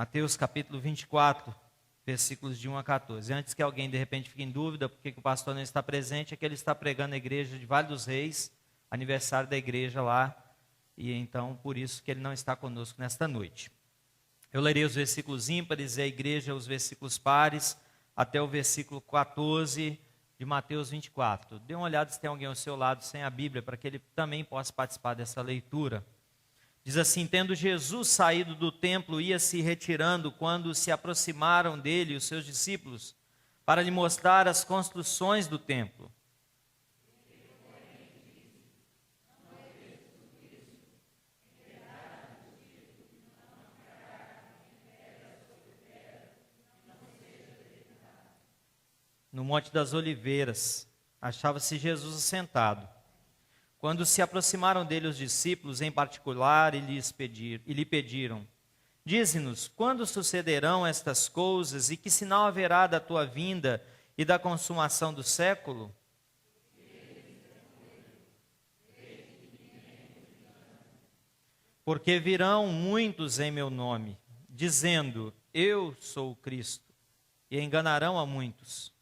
Mateus capítulo 24, versículos de 1 a 14. Antes que alguém de repente fique em dúvida porque o pastor não está presente, é que ele está pregando na igreja de Vale dos Reis, aniversário da igreja lá, e então por isso que ele não está conosco nesta noite. Eu lerei os versículos ímpares e a igreja os versículos pares, até o versículo 14 de Mateus 24. Dê uma olhada se tem alguém ao seu lado sem a Bíblia, para que ele também possa participar dessa leitura. Diz assim: tendo Jesus saído do templo, ia se retirando, quando se aproximaram dele os seus discípulos, para lhe mostrar as construções do templo. No Monte das Oliveiras, achava-se Jesus assentado. Quando se aproximaram dele os discípulos em particular e lhe pediram: dize-nos, quando sucederão estas coisas e que sinal haverá da tua vinda e da consumação do século? Porque virão muitos em meu nome, dizendo: eu sou o Cristo, e enganarão a muitos.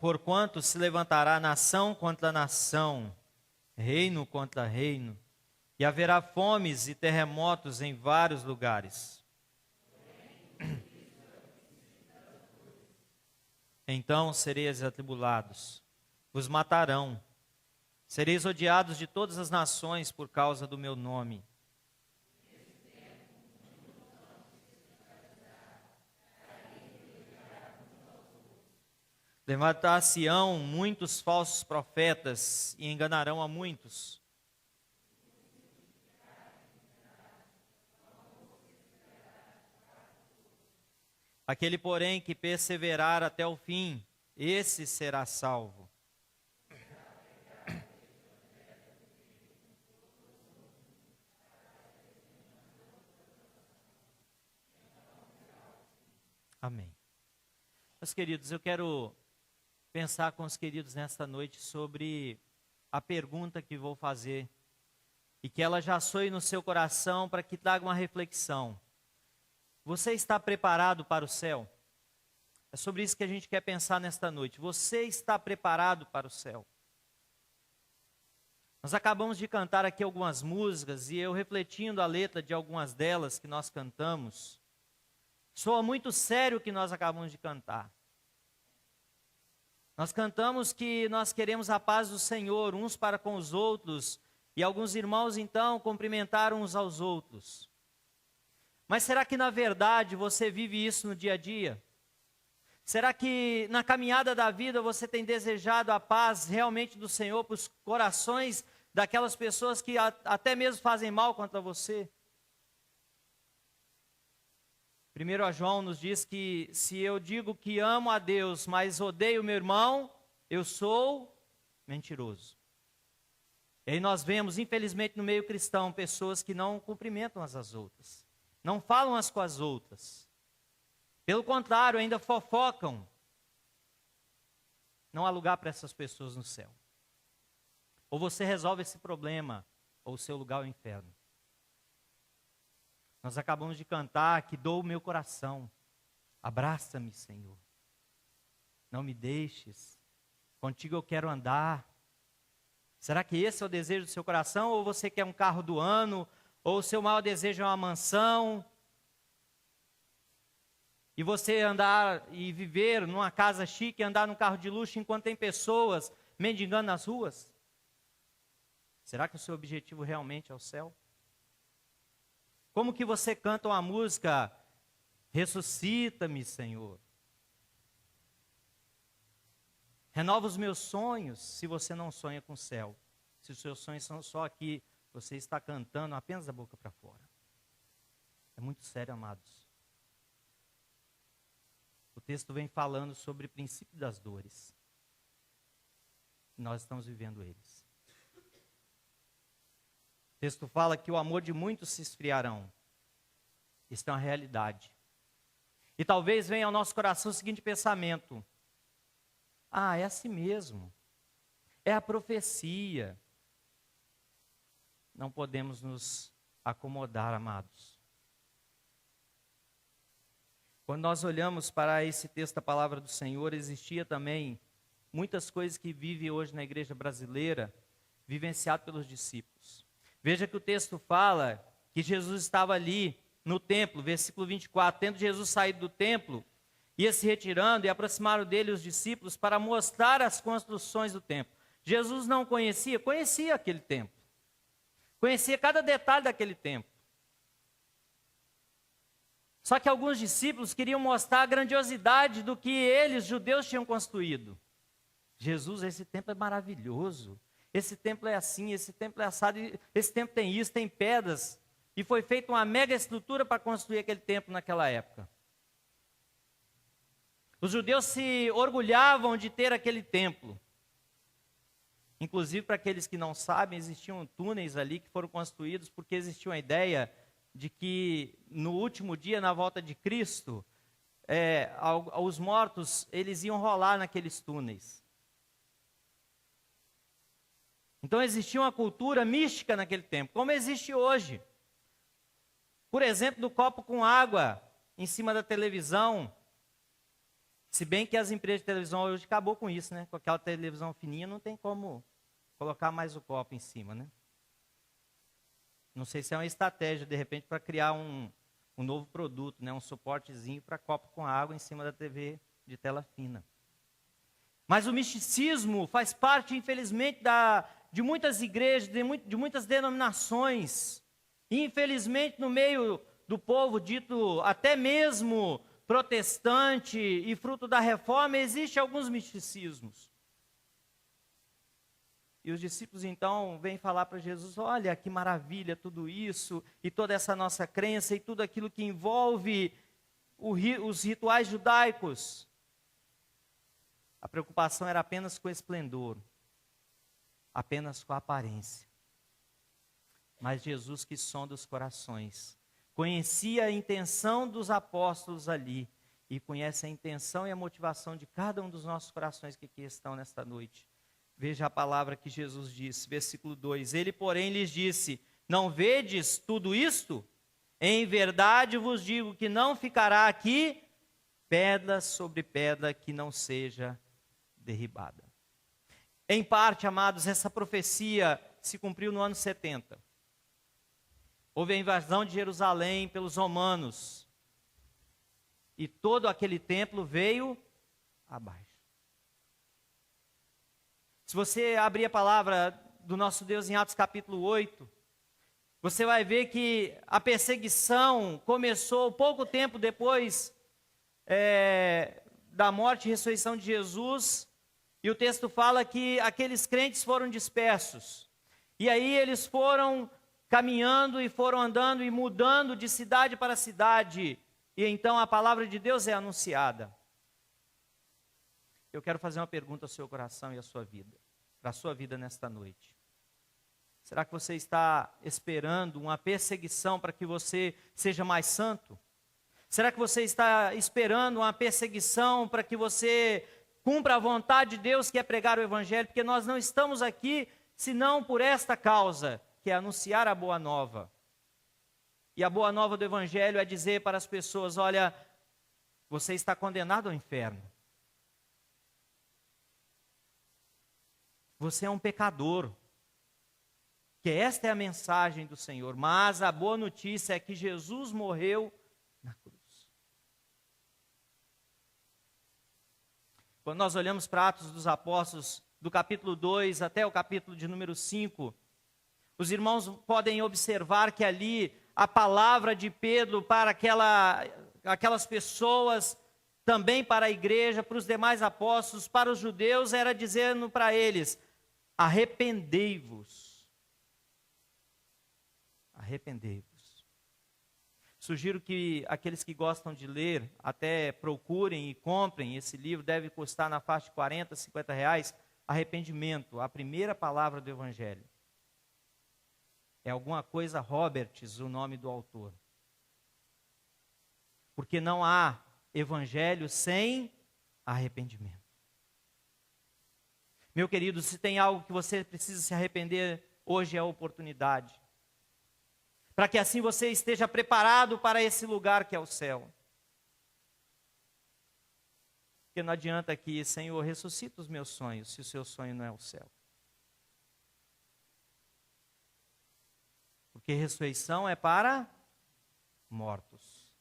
Porquanto se levantará nação contra nação, reino contra reino, e haverá fomes e terremotos em vários lugares. Então sereis atribulados, vos matarão, sereis odiados de todas as nações por causa do meu nome. Levantar-se-ão muitos falsos profetas e enganarão a muitos. Aquele, porém, que perseverar até o fim, esse será salvo. Amém. Meus queridos, eu quero pensar com os queridos nesta noite sobre a pergunta que vou fazer e que ela já soe no seu coração para que traga uma reflexão. Você está preparado para o céu? É sobre isso que a gente quer pensar nesta noite. Você está preparado para o céu? Nós acabamos de cantar aqui algumas músicas e eu refletindo a letra de algumas delas que nós cantamos, soa muito sério o que nós acabamos de cantar. Nós cantamos que nós queremos a paz do Senhor uns para com os outros, e alguns irmãos então cumprimentaram uns aos outros. Mas será que na verdade você vive isso no dia a dia? Será que na caminhada da vida você tem desejado a paz realmente do Senhor para os corações daquelas pessoas que até mesmo fazem mal contra você? 1 João nos diz que se eu digo que amo a Deus, mas odeio meu irmão, eu sou mentiroso. E aí nós vemos, infelizmente, no meio cristão, pessoas que não cumprimentam umas às outras, não falam umas com as outras. Pelo contrário, ainda fofocam. Não há lugar para essas pessoas no céu. Ou você resolve esse problema, ou o seu lugar é o inferno. Nós acabamos de cantar que dou o meu coração. Abraça-me, Senhor. Não me deixes. Contigo eu quero andar. Será que esse é o desejo do seu coração? Ou você quer um carro do ano? Ou o seu maior desejo é uma mansão? E você andar e viver numa casa chique, andar num carro de luxo, enquanto tem pessoas mendigando nas ruas? Será que o seu objetivo realmente é o céu? Como que você canta uma música, ressuscita-me, Senhor? Renova os meus sonhos, se você não sonha com o céu. Se os seus sonhos são só aqui, você está cantando apenas da boca para fora. É muito sério, amados. O texto vem falando sobre o princípio das dores. Nós estamos vivendo eles. O texto fala que o amor de muitos se esfriarão. Isso é uma realidade. E talvez venha ao nosso coração o seguinte pensamento: ah, é assim mesmo, é a profecia. Não podemos nos acomodar, amados. Quando nós olhamos para esse texto da palavra do Senhor, existia também muitas coisas que vivem hoje na igreja brasileira, vivenciado pelos discípulos. Veja que o texto fala que Jesus estava ali no templo, versículo 24, tendo Jesus saído do templo, ia se retirando e aproximaram dele os discípulos para mostrar as construções do templo. Jesus não conhecia aquele templo, conhecia cada detalhe daquele templo. Só que alguns discípulos queriam mostrar a grandiosidade do que eles, judeus, tinham construído. Jesus, esse templo é maravilhoso, esse templo é assim, esse templo é assado, esse templo tem isso, tem pedras. E foi feita uma mega estrutura para construir aquele templo naquela época. Os judeus se orgulhavam de ter aquele templo. Inclusive, para aqueles que não sabem, existiam túneis ali que foram construídos porque existia uma ideia de que no último dia, na volta de Cristo, os mortos eles iam rolar naqueles túneis. Então existia uma cultura mística naquele tempo, como existe hoje. Por exemplo, do copo com água em cima da televisão. Se bem que as empresas de televisão hoje acabou com isso, né? Com aquela televisão fininha não tem como colocar mais o copo em cima, né? Não sei se é uma estratégia, de repente, para criar um novo produto, né? Um suportezinho para copo com água em cima da TV de tela fina. Mas o misticismo faz parte, infelizmente, de muitas igrejas, de muitas denominações. E, infelizmente, no meio do povo dito até mesmo protestante e fruto da reforma, existem alguns misticismos. E os discípulos então vêm falar para Jesus: olha que maravilha tudo isso, e toda essa nossa crença, e tudo aquilo que envolve os rituais judaicos. A preocupação era apenas com o esplendor, apenas com a aparência. Mas Jesus, que sonda os corações, conhecia a intenção dos apóstolos ali, e conhece a intenção e a motivação de cada um dos nossos corações que aqui estão nesta noite. Veja a palavra que Jesus disse, versículo 2. Ele, porém, lhes disse: não vedes tudo isto? Em verdade vos digo que não ficará aqui pedra sobre pedra que não seja derribada. Em parte, amados, essa profecia se cumpriu no ano 70. Houve a invasão de Jerusalém pelos romanos. E todo aquele templo veio abaixo. Se você abrir a palavra do nosso Deus em Atos capítulo 8, você vai ver que a perseguição começou pouco tempo depois da morte e ressurreição de Jesus. E o texto fala que aqueles crentes foram dispersos. E aí eles foram caminhando e foram andando e mudando de cidade para cidade. E então a palavra de Deus é anunciada. Eu quero fazer uma pergunta ao seu coração e à sua vida, para a sua vida nesta noite. Será que você está esperando uma perseguição para que você seja mais santo? Será que você está esperando uma perseguição para que você cumpra a vontade de Deus, que é pregar o Evangelho? Porque nós não estamos aqui senão por esta causa, que é anunciar a boa nova. E a boa nova do Evangelho é dizer para as pessoas: olha, você está condenado ao inferno. Você é um pecador. Que esta é a mensagem do Senhor. Mas a boa notícia é que Jesus morreu na cruz. Quando nós olhamos para Atos dos Apóstolos, do capítulo 2 até o capítulo de número 5, os irmãos podem observar que ali a palavra de Pedro para aquelas pessoas, também para a igreja, para os demais apóstolos, para os judeus, era dizendo para eles: arrependei-vos. Arrependei-vos. Sugiro que aqueles que gostam de ler, até procurem e comprem esse livro, deve custar na faixa de 40, 50 reais, Arrependimento, a primeira palavra do Evangelho. É alguma coisa Roberts, o nome do autor. Porque não há evangelho sem arrependimento. Meu querido, se tem algo que você precisa se arrepender, hoje é a oportunidade. Para que assim você esteja preparado para esse lugar que é o céu. Porque não adianta aqui, Senhor, ressuscita os meus sonhos, se o seu sonho não é o céu. Porque ressurreição é para mortos.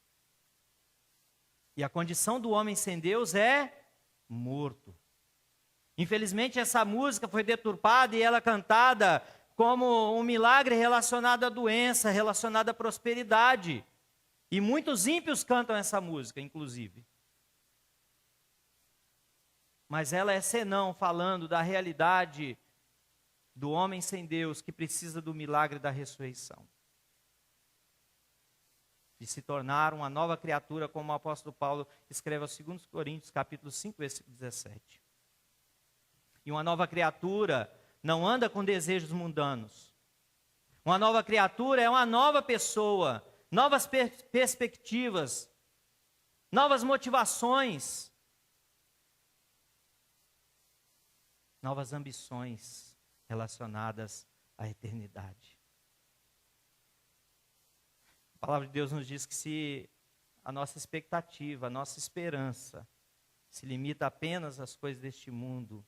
E a condição do homem sem Deus é morto. Infelizmente essa música foi deturpada e ela é cantada como um milagre relacionado à doença, relacionado à prosperidade. E muitos ímpios cantam essa música, inclusive. Mas ela é senão falando da realidade do homem sem Deus que precisa do milagre da ressurreição. De se tornar uma nova criatura, como o apóstolo Paulo escreve aos 2 Coríntios, capítulo 5, versículo 17. E uma nova criatura não anda com desejos mundanos. Uma nova criatura é uma nova pessoa, novas perspectivas, novas motivações, novas ambições relacionadas à eternidade. A palavra de Deus nos diz que se a nossa expectativa, a nossa esperança se limita apenas às coisas deste mundo,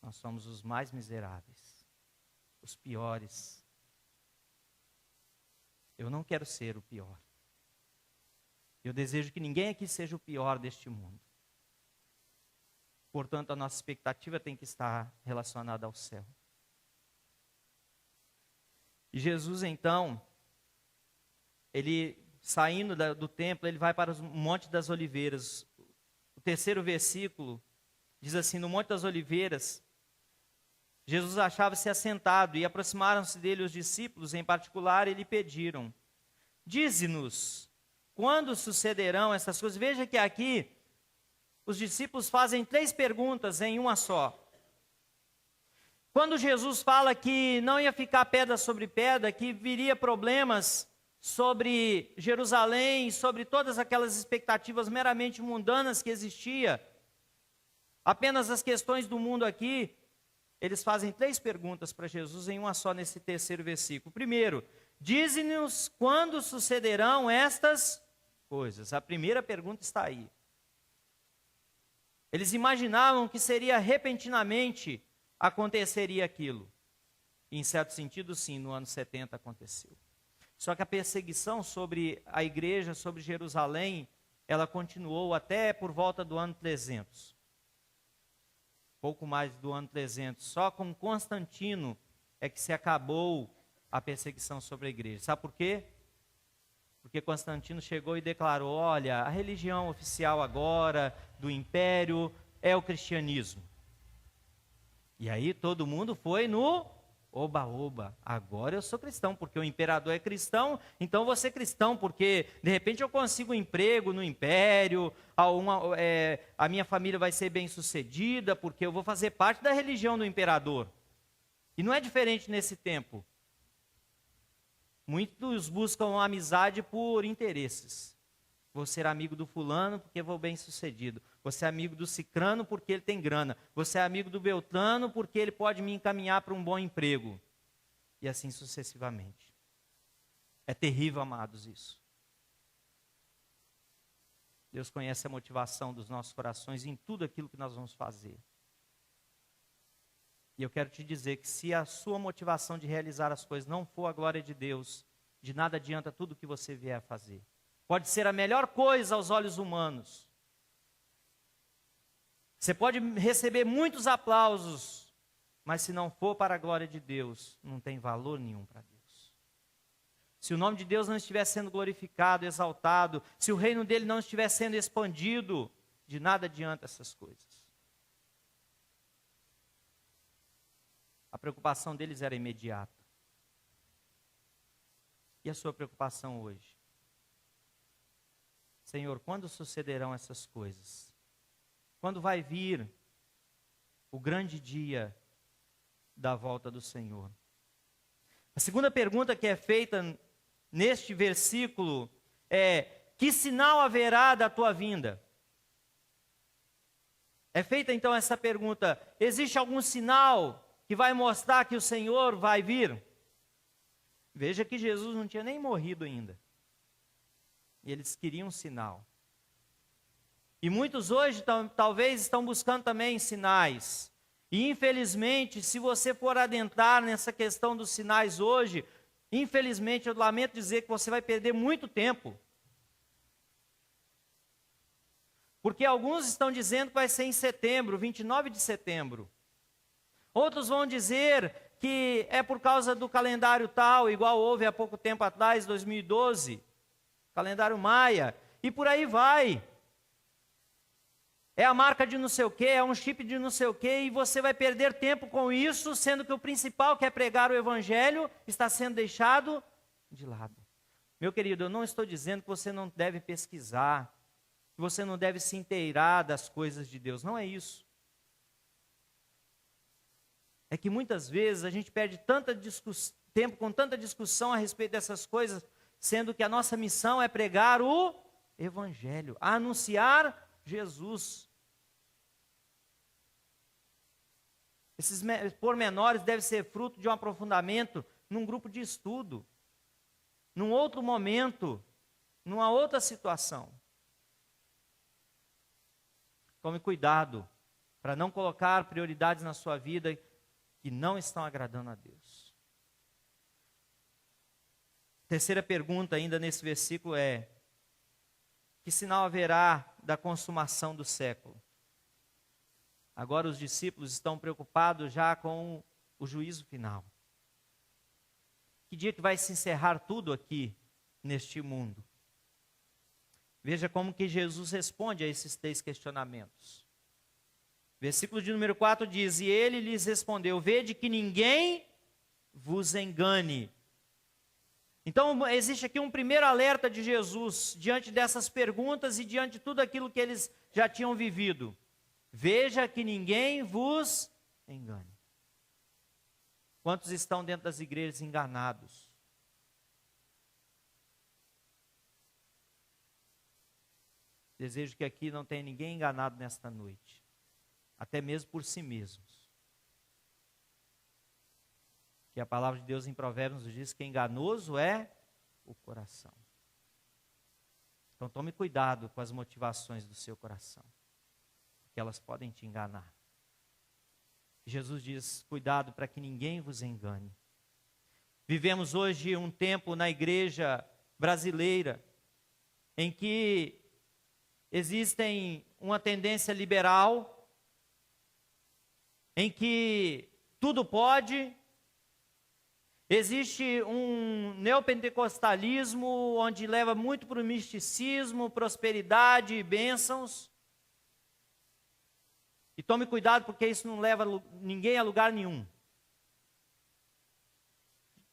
nós somos os mais miseráveis, os piores. Eu não quero ser o pior. Eu desejo que ninguém aqui seja o pior deste mundo. Portanto, a nossa expectativa tem que estar relacionada ao céu. E Jesus, então, ele saindo do templo, ele vai para o Monte das Oliveiras. O terceiro versículo diz assim: no Monte das Oliveiras, Jesus achava-se assentado e aproximaram-se dele os discípulos, em particular, e lhe pediram: dize-nos, quando sucederão essas coisas? Veja que aqui os discípulos fazem 3 perguntas em uma só. Quando Jesus fala que não ia ficar pedra sobre pedra, que viria problemas sobre Jerusalém, sobre todas aquelas expectativas meramente mundanas que existia, apenas as questões do mundo aqui, eles fazem 3 perguntas para Jesus em uma só nesse terceiro versículo. Primeiro, dize-nos quando sucederão estas coisas. A primeira pergunta está aí. Eles imaginavam que seria repentinamente aconteceria aquilo. E, em certo sentido, sim, no ano 70 aconteceu. Só que a perseguição sobre a igreja, sobre Jerusalém, ela continuou até por volta do ano 300. Pouco mais do ano 300. Só com Constantino é que se acabou a perseguição sobre a igreja. Sabe por quê? Porque Constantino chegou e declarou: olha, a religião oficial agora do império é o cristianismo. E aí todo mundo foi no oba-oba. Agora eu sou cristão, porque o imperador é cristão, então eu vou ser cristão, porque de repente eu consigo um emprego no império, a minha família vai ser bem sucedida, porque eu vou fazer parte da religião do imperador. E não é diferente nesse tempo. Muitos buscam amizade por interesses. Vou ser amigo do fulano porque vou bem sucedido. Vou ser amigo do cicrano porque ele tem grana. Vou ser amigo do beltrano porque ele pode me encaminhar para um bom emprego. E assim sucessivamente. É terrível, amados, isso. Deus conhece a motivação dos nossos corações em tudo aquilo que nós vamos fazer. E eu quero te dizer que se a sua motivação de realizar as coisas não for a glória de Deus, de nada adianta tudo o que você vier a fazer. Pode ser a melhor coisa aos olhos humanos. Você pode receber muitos aplausos, mas se não for para a glória de Deus, não tem valor nenhum para Deus. Se o nome de Deus não estiver sendo glorificado, exaltado, se o reino dele não estiver sendo expandido, de nada adianta essas coisas. A preocupação deles era imediata. E a sua preocupação hoje? Senhor, quando sucederão essas coisas? Quando vai vir o grande dia da volta do Senhor? A segunda pergunta que é feita neste versículo é: Que sinal haverá da tua vinda? É feita então essa pergunta: existe algum sinal que vai mostrar que o Senhor vai vir? Veja que Jesus não tinha nem morrido ainda. E eles queriam um sinal. E muitos hoje talvez estão buscando também sinais. E infelizmente, se você for adentrar nessa questão dos sinais hoje, infelizmente eu lamento dizer que você vai perder muito tempo. Porque alguns estão dizendo que vai ser em setembro, 29 de setembro. Outros vão dizer que é por causa do calendário tal, igual houve há pouco tempo atrás, 2012, calendário Maia, e por aí vai. É a marca de não sei o quê, é um chip de não sei o quê, e você vai perder tempo com isso, sendo que o principal, que é pregar o evangelho, está sendo deixado de lado. Meu querido, eu não estou dizendo que você não deve pesquisar, que você não deve se inteirar das coisas de Deus, não é isso. É que muitas vezes a gente perde tempo com tanta discussão a respeito dessas coisas, sendo que a nossa missão é pregar o evangelho, anunciar Jesus. Esses pormenores devem ser fruto de um aprofundamento num grupo de estudo, num outro momento, numa outra situação. Tome cuidado para não colocar prioridades na sua vida que não estão agradando a Deus. Terceira pergunta ainda nesse versículo é: que sinal haverá da consumação do século? Agora os discípulos estão preocupados já com o juízo final. Que dia que vai se encerrar tudo aqui neste mundo? Veja como que Jesus responde a esses 3 questionamentos. Versículo de número 4 diz: e ele lhes respondeu: vede que ninguém vos engane. Então, existe aqui um primeiro alerta de Jesus, diante dessas perguntas e diante de tudo aquilo que eles já tinham vivido. Veja que ninguém vos engane. Quantos estão dentro das igrejas enganados? Desejo que aqui não tenha ninguém enganado nesta noite, até mesmo por si mesmos. Que a palavra de Deus em Provérbios nos diz que enganoso é o coração. Então tome cuidado com as motivações do seu coração, porque elas podem te enganar. Jesus diz: cuidado para que ninguém vos engane. Vivemos hoje um tempo na igreja brasileira em que existem uma tendência liberal, em que tudo pode. Existe um neopentecostalismo onde leva muito para o misticismo, prosperidade e bênçãos. E tome cuidado, porque isso não leva ninguém a lugar nenhum.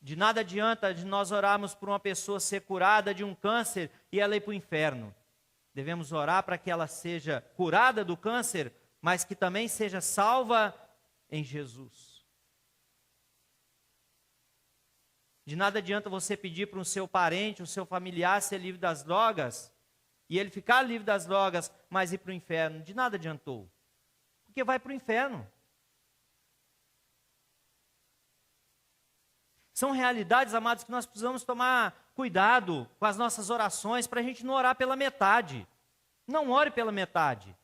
De nada adianta de nós orarmos por uma pessoa ser curada de um câncer e ela ir para o inferno. Devemos orar para que ela seja curada do câncer, mas que também seja salva em Jesus. De nada adianta você pedir para o seu parente, o seu familiar ser livre das drogas, e ele ficar livre das drogas, mas ir para o inferno. De nada adiantou, porque vai para o inferno. São realidades, amados, que nós precisamos tomar cuidado com as nossas orações, para a gente não orar pela metade. Não ore pela metade.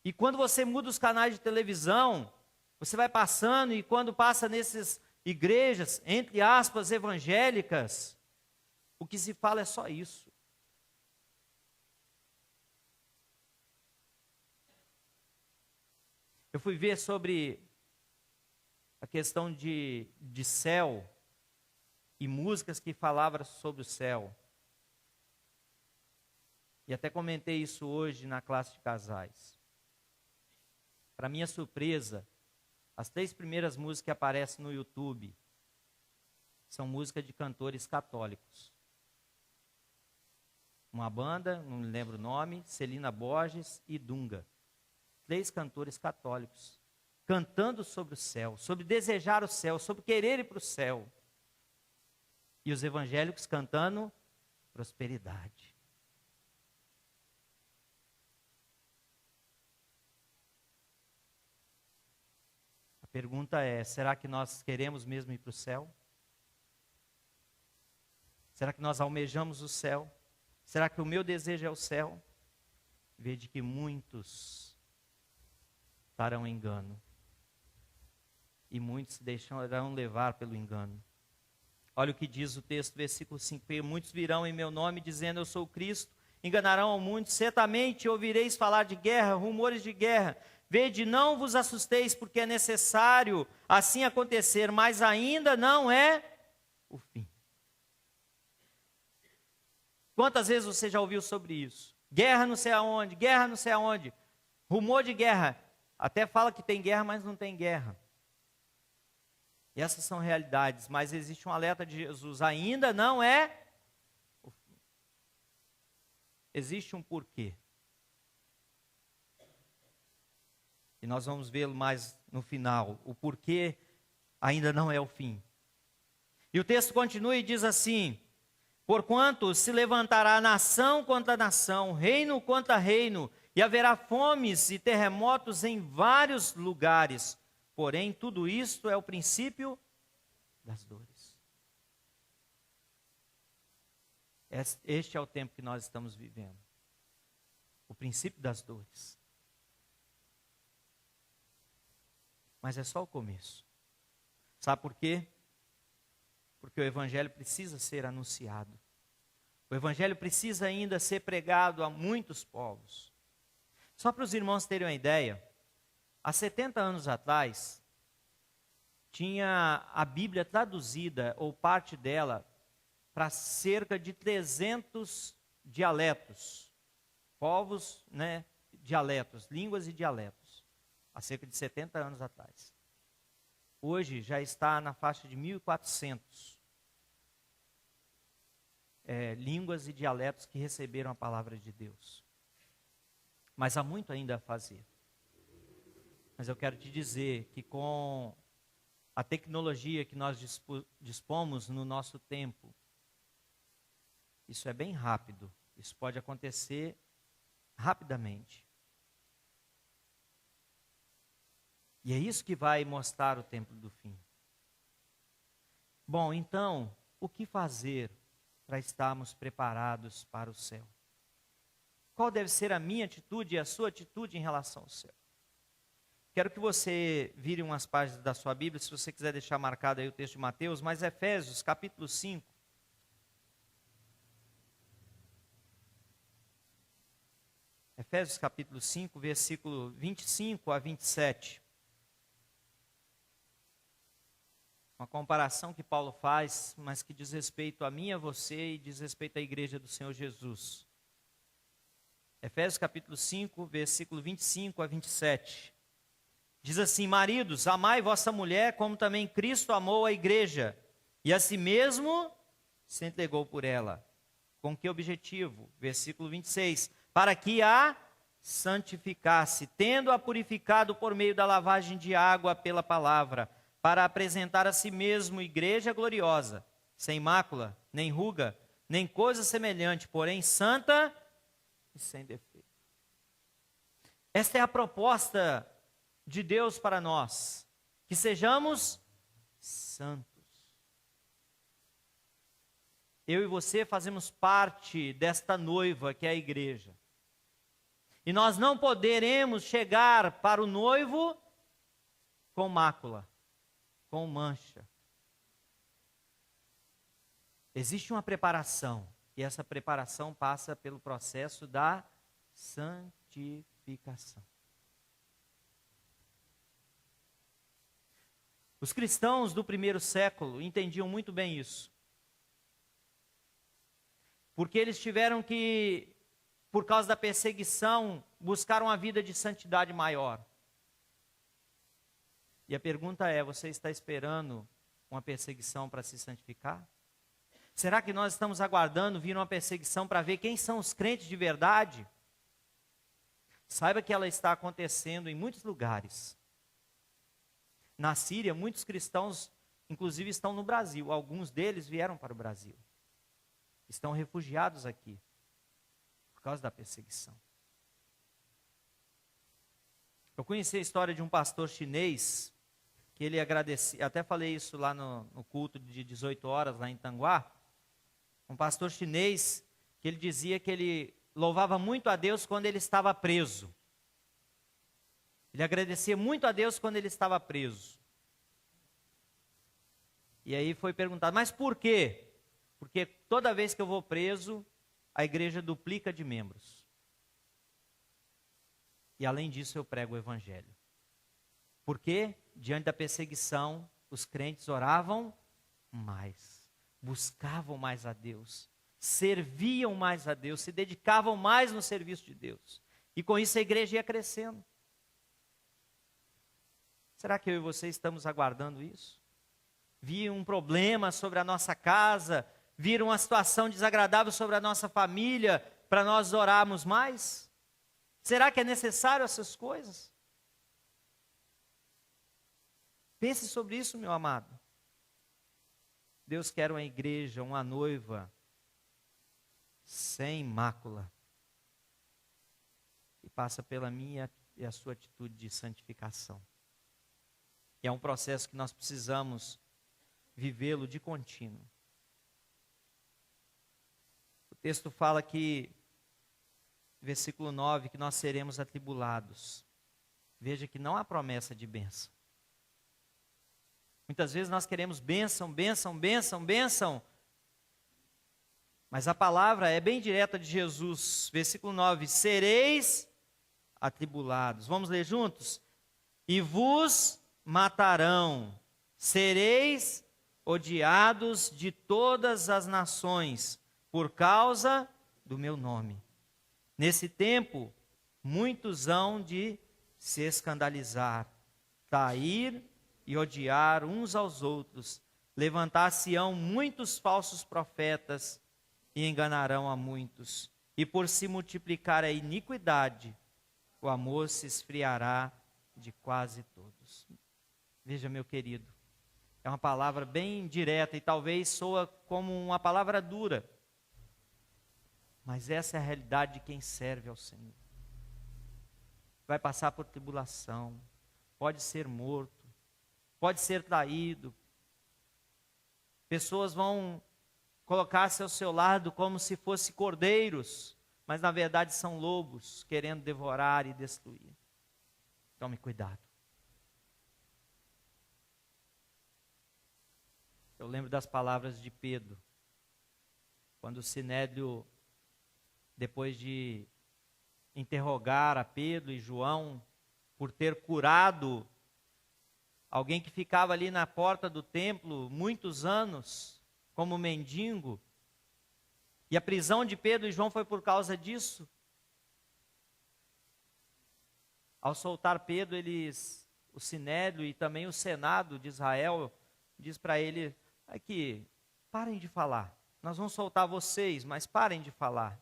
E quando você muda os canais de televisão, você vai passando, e quando passa nessas igrejas, entre aspas, evangélicas, o que se fala é só isso. Eu fui ver sobre a questão de céu e músicas que falavam sobre o céu. E até comentei isso hoje na classe de casais. Para minha surpresa, as 3 primeiras músicas que aparecem no YouTube são músicas de cantores católicos. Uma banda, não me lembro o nome, Celina Borges e Dunga. 3 cantores católicos, cantando sobre o céu, sobre desejar o céu, sobre querer ir para o céu. E os evangélicos cantando prosperidade. A pergunta é: será que nós queremos mesmo ir para o céu? Será que nós almejamos o céu? Será que o meu desejo é o céu? Vede que muitos estarão em engano. E muitos se deixarão levar pelo engano. Olha o que diz o texto, versículo 5. Muitos virão em meu nome, dizendo: eu sou Cristo. Enganarão a muitos. Certamente ouvireis falar de guerra, rumores de guerra. Vede, não vos assusteis, porque é necessário assim acontecer, mas ainda não é o fim. Quantas vezes você já ouviu sobre isso? Guerra não sei aonde, guerra não sei aonde. Rumor de guerra. Até fala que tem guerra, mas não tem guerra. E essas são realidades, mas existe um alerta de Jesus. Ainda não é o fim. Existe um porquê. E nós vamos vê-lo mais no final. O porquê ainda não é o fim. E o texto continua e diz assim: porquanto se levantará nação contra nação, reino contra reino, e haverá fomes e terremotos em vários lugares. Porém, tudo isto é o princípio das dores. Este é o tempo que nós estamos vivendo. O princípio das dores. Mas é só o começo. Sabe por quê? Porque o evangelho precisa ser anunciado. O evangelho precisa ainda ser pregado a muitos povos. Só para os irmãos terem uma ideia, há 70 anos atrás, tinha a Bíblia traduzida, ou parte dela, para cerca de 300 dialetos. Povos, dialetos, línguas e dialetos. Há cerca de 70 anos atrás. Hoje já está na faixa de 1.400 línguas e dialetos que receberam a palavra de Deus. Mas há muito ainda a fazer. Mas eu quero te dizer que com a tecnologia que nós dispomos no nosso tempo, isso é bem rápido. Isso pode acontecer rapidamente. E é isso que vai mostrar o tempo do fim. Bom, então, o que fazer para estarmos preparados para o céu? Qual deve ser a minha atitude e a sua atitude em relação ao céu? Quero que você vire umas páginas da sua Bíblia, se você quiser deixar marcado aí o texto de Mateus, mas Efésios, capítulo 5. Efésios, capítulo 5, versículo 25 a 27. Uma comparação que Paulo faz, mas que diz respeito a mim e a você e diz respeito à igreja do Senhor Jesus. Efésios capítulo 5, versículo 25 a 27. Diz assim: maridos, amai vossa mulher, como também Cristo amou a igreja, e a si mesmo se entregou por ela. Com que objetivo? Versículo 26. Para que a santificasse, tendo-a purificado por meio da lavagem de água pela palavra, para apresentar a si mesmo igreja gloriosa, sem mácula, nem ruga, nem coisa semelhante, porém santa e sem defeito. Esta é a proposta de Deus para nós, que sejamos santos. Eu e você fazemos parte desta noiva que é a igreja. E nós não poderemos chegar para o noivo com mácula, com mancha. Existe uma preparação, e essa preparação passa pelo processo da santificação. Os cristãos do primeiro século entendiam muito bem isso. Porque eles tiveram que, por causa da perseguição, buscar uma vida de santidade maior. E a pergunta é: você está esperando uma perseguição para se santificar? Será que nós estamos aguardando vir uma perseguição para ver quem são os crentes de verdade? Saiba que ela está acontecendo em muitos lugares. Na Síria, muitos cristãos, inclusive, estão no Brasil. Alguns deles vieram para o Brasil. estão refugiados aqui por causa da perseguição. Eu conheci a história de um pastor chinês que ele agradecia, até falei isso lá no culto de 18 horas, lá em Tanguá. Um pastor chinês que ele dizia que ele louvava muito a Deus quando ele estava preso. Ele agradecia muito a Deus quando ele estava preso. E aí foi perguntado, mas por quê? Porque toda vez que eu vou preso, a igreja duplica de membros. E além disso eu prego o evangelho. Porque, diante da perseguição, os crentes oravam mais, buscavam mais a Deus, serviam mais a Deus, se dedicavam mais no serviço de Deus. E com isso a igreja ia crescendo. Será que eu e você estamos aguardando isso? Vir um problema sobre a nossa casa, vir uma situação desagradável sobre a nossa família, para nós orarmos mais? Será que é necessário essas coisas? Pense sobre isso, meu amado. Deus quer uma igreja, uma noiva, sem mácula. E passa pela minha e a sua atitude de santificação. E é um processo que nós precisamos vivê-lo de contínuo. O texto fala que, versículo 9, que nós seremos atribulados. Veja que não há promessa de bênção. Muitas vezes nós queremos bênção, bênção, bênção, bênção. Mas a palavra é bem direta de Jesus. Versículo 9, sereis atribulados. Vamos ler juntos? E vos matarão, sereis odiados de todas as nações, por causa do meu nome. Nesse tempo, muitos hão de se escandalizar, trair e odiar uns aos outros. Levantar-se-ão muitos falsos profetas e enganarão a muitos. E por se multiplicar a iniquidade, o amor se esfriará de quase todos. Veja, meu querido, é uma palavra bem direta e talvez soa como uma palavra dura. Mas essa é a realidade de quem serve ao Senhor. Vai passar por tribulação, pode ser morto, pode ser traído. Pessoas vão colocar-se ao seu lado como se fossem cordeiros, mas na verdade são lobos, querendo devorar e destruir. Tome cuidado. Eu lembro das palavras de Pedro, quando o Sinédrio, depois de interrogar a Pedro e João, por ter curado alguém que ficava ali na porta do templo muitos anos, como mendigo, e a prisão de Pedro e João foi por causa disso. Ao soltar Pedro, o Sinédrio e também o Senado de Israel, diz para ele, aqui, parem de falar, nós vamos soltar vocês, mas parem de falar.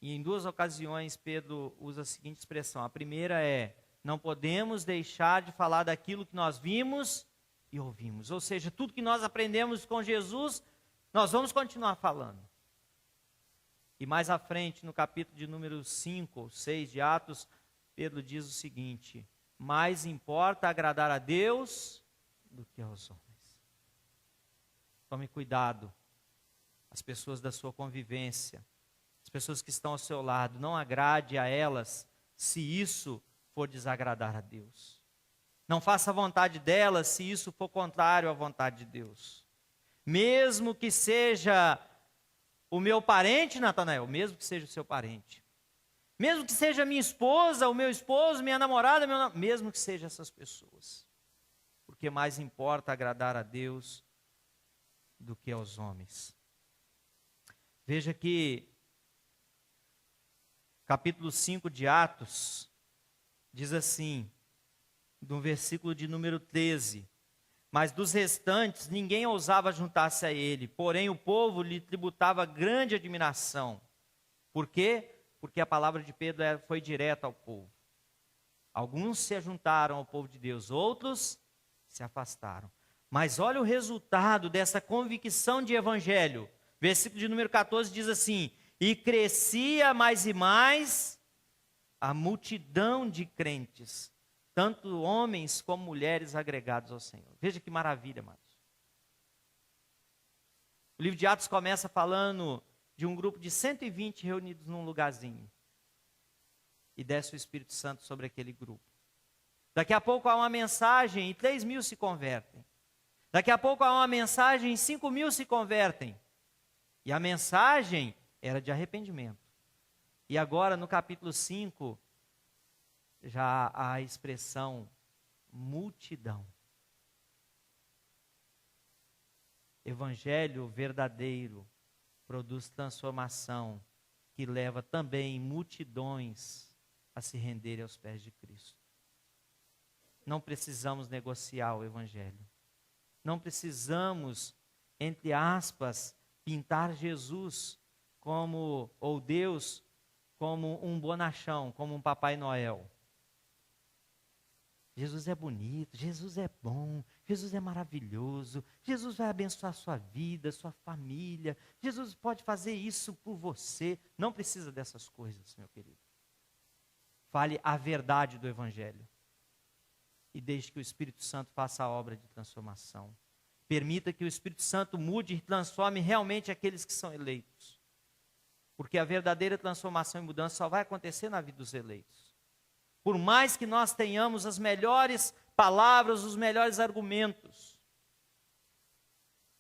E em duas ocasiões Pedro usa a seguinte expressão, a primeira é, não podemos deixar de falar daquilo que nós vimos e ouvimos, ou seja, tudo que nós aprendemos com Jesus, nós vamos continuar falando. E mais à frente, no capítulo de número 5 ou 6 de Atos, Pedro diz o seguinte, mais importa agradar a Deus do que aos homens. Tome cuidado, as pessoas da sua convivência, as pessoas que estão ao seu lado, não agrade a elas se isso for desagradar a Deus. Não faça a vontade delas se isso for contrário à vontade de Deus. Mesmo que seja o meu parente, Natanael, mesmo que seja o seu parente. Mesmo que seja minha esposa, o meu esposo, minha namorada, mesmo que sejam essas pessoas. Porque mais importa agradar a Deus do que aos homens. Veja que capítulo 5 de Atos diz assim, no versículo de número 13, mas dos restantes ninguém ousava juntar-se a ele, porém o povo lhe tributava grande admiração. Por quê? Porque a palavra de Pedro foi direta ao povo. Alguns se ajuntaram ao povo de Deus, outros se afastaram. Mas olha o resultado dessa convicção de evangelho. Versículo de número 14 diz assim: e crescia mais e mais a multidão de crentes, tanto homens como mulheres agregados ao Senhor. Veja que maravilha, amados. O livro de Atos começa falando de um grupo de 120 reunidos num lugarzinho. E desce o Espírito Santo sobre aquele grupo. Daqui a pouco há uma mensagem e 3.000 se convertem. Daqui a pouco há uma mensagem e 5.000 se convertem. E a mensagem era de arrependimento. E agora no capítulo 5, já há a expressão multidão. Evangelho verdadeiro produz transformação que leva também multidões a se renderem aos pés de Cristo. Não precisamos negociar o Evangelho. Não precisamos, entre aspas, pintar Jesus como, ou Deus, como um bonachão, como um Papai Noel. Jesus é bonito, Jesus é bom, Jesus é maravilhoso, Jesus vai abençoar a sua vida, sua família, Jesus pode fazer isso por você. Não precisa dessas coisas, meu querido. Fale a verdade do Evangelho. E deixe que o Espírito Santo faça a obra de transformação. Permita que o Espírito Santo mude e transforme realmente aqueles que são eleitos. Porque a verdadeira transformação e mudança só vai acontecer na vida dos eleitos. Por mais que nós tenhamos as melhores palavras, os melhores argumentos,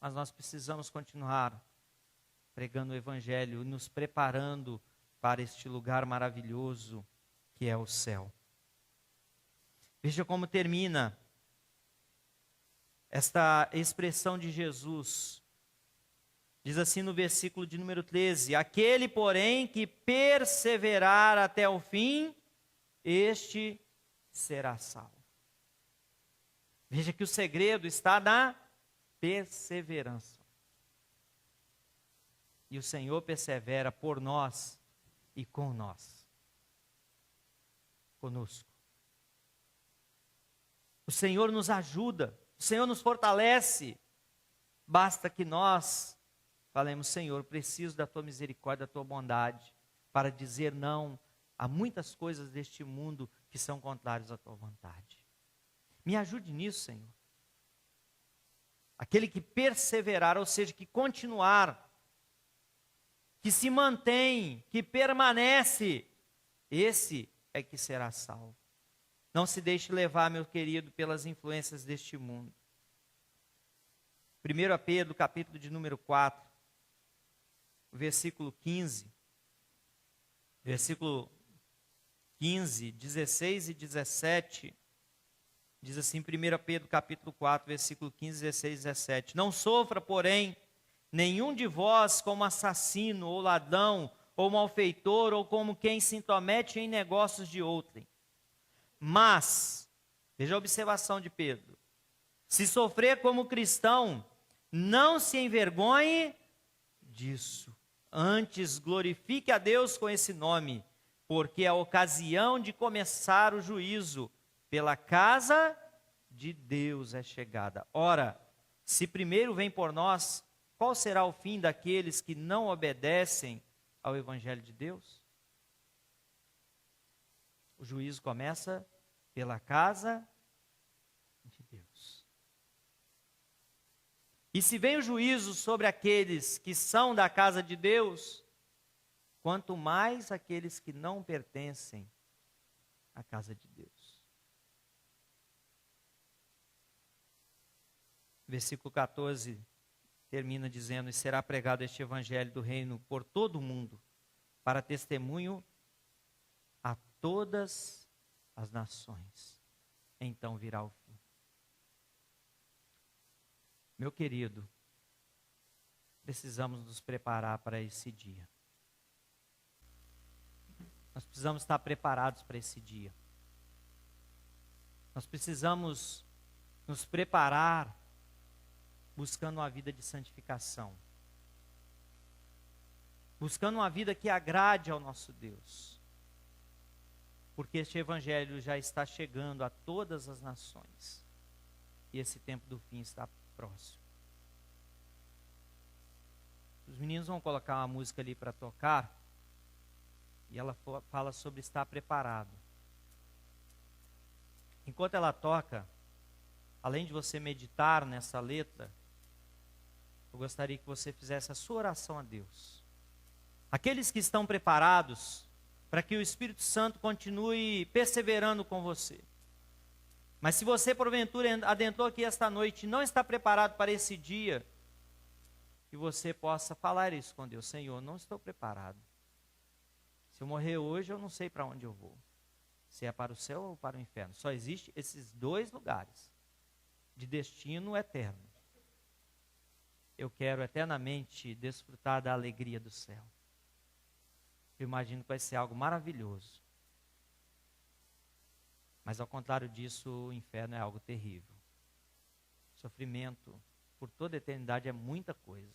mas nós precisamos continuar pregando o Evangelho, nos preparando para este lugar maravilhoso que é o céu. Veja como termina esta expressão de Jesus. Diz assim no versículo de número 13: aquele, porém, que perseverar até o fim, este será salvo. Veja que o segredo está na perseverança. E o Senhor persevera por nós e com nós. Conosco. O Senhor nos ajuda, o Senhor nos fortalece. Basta que nós falemos: Senhor, preciso da tua misericórdia, da tua bondade, para dizer não há muitas coisas deste mundo que são contrárias à tua vontade. Me ajude nisso, Senhor. Aquele que perseverar, ou seja, que continuar, que se mantém, que permanece, esse é que será salvo. Não se deixe levar, meu querido, pelas influências deste mundo. 1 Pedro, capítulo de número 4, versículo 15. Versículo 15, 16 e 17, diz assim, 1 Pedro capítulo 4, versículo 15, 16 e 17. Não sofra, porém, nenhum de vós como assassino, ou ladrão, ou malfeitor, ou como quem se intromete em negócios de outrem. Mas, veja a observação de Pedro, se sofrer como cristão, não se envergonhe disso. Antes, glorifique a Deus com esse nome, porque a ocasião de começar o juízo pela casa de Deus é chegada. Ora, se primeiro vem por nós, qual será o fim daqueles que não obedecem ao Evangelho de Deus? O juízo começa pela casa de Deus. E se vem o juízo sobre aqueles que são da casa de Deus, quanto mais aqueles que não pertencem à casa de Deus. Versículo 14 termina dizendo: e será pregado este evangelho do reino por todo o mundo, para testemunho a todas as nações. Então virá o fim. Meu querido, precisamos nos preparar para esse dia. Nós precisamos estar preparados para esse dia. Nós precisamos nos preparar buscando uma vida de santificação. Buscando uma vida que agrade ao nosso Deus. Porque este evangelho já está chegando a todas as nações. E esse tempo do fim está próximo. Os meninos vão colocar uma música ali para tocar. E ela fala sobre estar preparado. Enquanto ela toca, além de você meditar nessa letra, eu gostaria que você fizesse a sua oração a Deus. Aqueles que estão preparados para que o Espírito Santo continue perseverando com você. Mas se você, porventura, adentrou aqui esta noite e não está preparado para esse dia, que você possa falar isso com Deus. Senhor, não estou preparado. Se eu morrer hoje, eu não sei para onde eu vou. Se é para o céu ou para o inferno. Só existem esses dois lugares de destino eterno. Eu quero eternamente desfrutar da alegria do céu. Eu imagino que vai ser algo maravilhoso. Mas ao contrário disso, o inferno é algo terrível. Sofrimento por toda a eternidade é muita coisa.